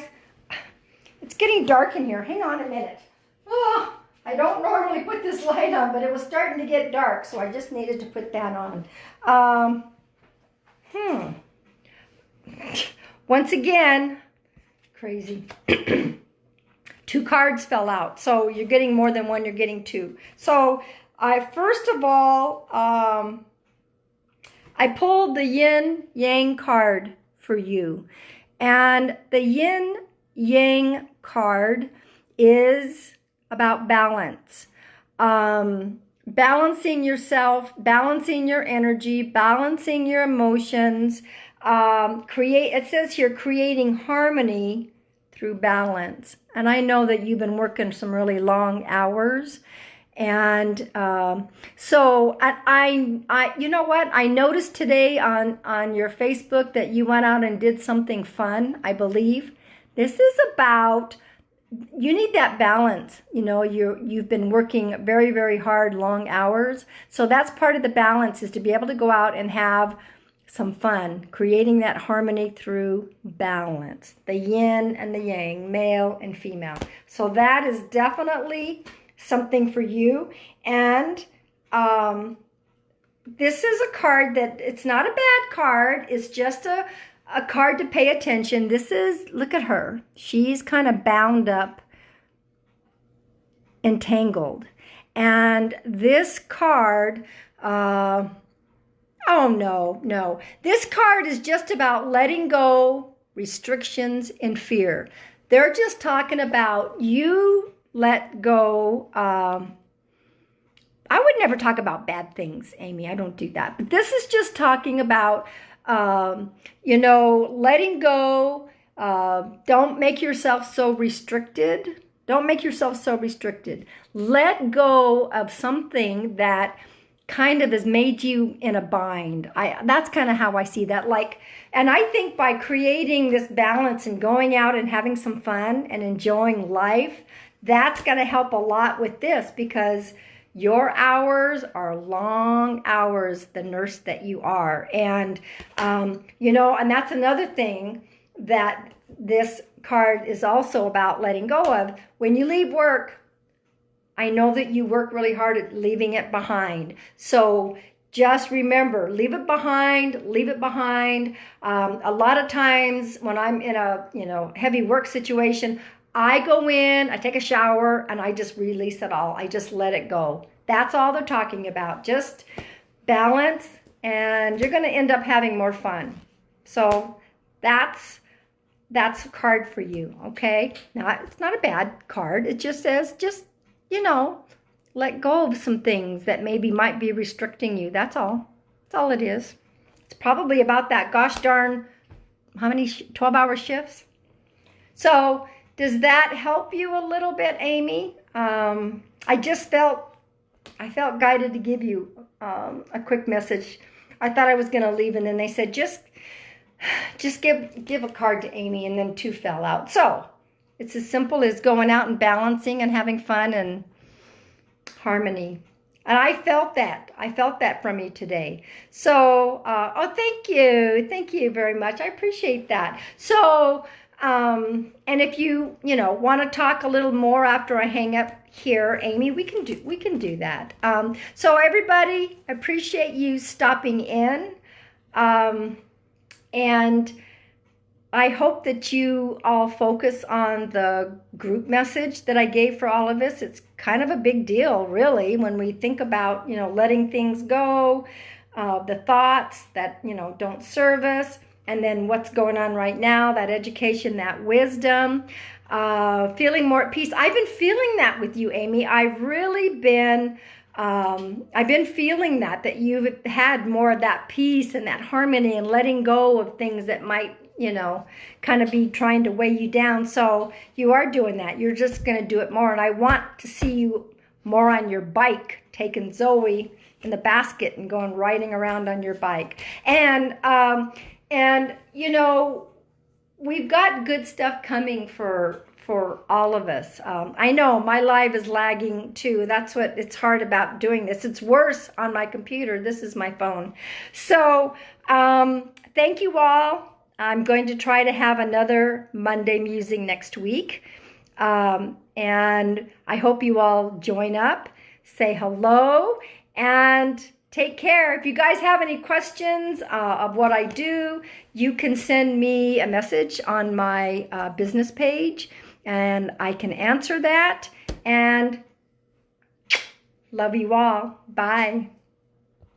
It's getting dark in here. Hang on a minute. Oh, I don't normally put this light on, but it was starting to get dark, so I just needed to put that on. Once again, crazy. 2 cards fell out, so you're getting more than one, you're getting 2. So first of all, I pulled the yin yang card for you. And the yin yang card is about balance. Balancing yourself, balancing your energy, balancing your emotions. It says here, creating harmony through balance. And I know that you've been working some really long hours. And so I you know what? I noticed today on your Facebook that you went out and did something fun, I believe. This is about, you need that balance. You've been working very, very hard, long hours. So that's part of the balance, is to be able to go out and have some fun, creating that harmony through balance. The yin and the yang, male and female. So that is definitely something for you. And this is a card that, it's not a bad card. It's just a card to pay attention. This is, look at her. She's kind of bound up, entangled. And this card, oh no. This card is just about letting go restrictions and fear. They're just talking about you let go. I would never talk about bad things, Amy. I don't do that. But this is just talking about, letting go. Don't make yourself so restricted. Don't make yourself so restricted. Let go of something that kind of has made you in a bind. That's kind of how I see that. And I think by creating this balance and going out and having some fun and enjoying life, that's going to help a lot with this, because your hours are long hours, the nurse that you are. And, and that's another thing that this card is also about letting go of. When you leave work, I know that you work really hard at leaving it behind. So just remember, leave it behind, leave it behind. A lot of times when I'm in a, heavy work situation, I go in, I take a shower, and I just release it all. I just let it go. That's all they're talking about. Just balance, and you're going to end up having more fun. So that's a card for you, okay? Now, it's not a bad card. It just says, let go of some things that maybe might be restricting you. That's all. That's all it is. It's probably about that gosh darn, how many 12-hour shifts? So does that help you a little bit, Amy? I felt guided to give you a quick message. I thought I was going to leave, and then they said, just give a card to Amy, and then 2 fell out. So it's as simple as going out and balancing and having fun and harmony. And I felt that from you today. So, thank you very much. I appreciate that. So, and if you want to talk a little more after I hang up here, Amy, we can do that. So everybody, I appreciate you stopping in. And I hope that you all focus on the group message that I gave for all of us. It's kind of a big deal, really, when we think about, letting things go, the thoughts that, don't serve us, and then what's going on right now, that education, that wisdom, feeling more at peace. I've been feeling that with you, Amy. I've really been... I've been feeling that you've had more of that peace and that harmony and letting go of things that might, kind of be trying to weigh you down. So you are doing that. You're just going to do it more. And I want to see you more on your bike, taking Zoe in the basket and going riding around on your bike. And we've got good stuff coming for all of us. I know my live is lagging too. That's what it's hard about doing this. It's worse on my computer. This is my phone. So thank you all. I'm going to try to have another Monday Musing next week. And I hope you all join up, say hello, and take care. If you guys have any questions of what I do, you can send me a message on my business page, and I can answer that. And love you all. Bye.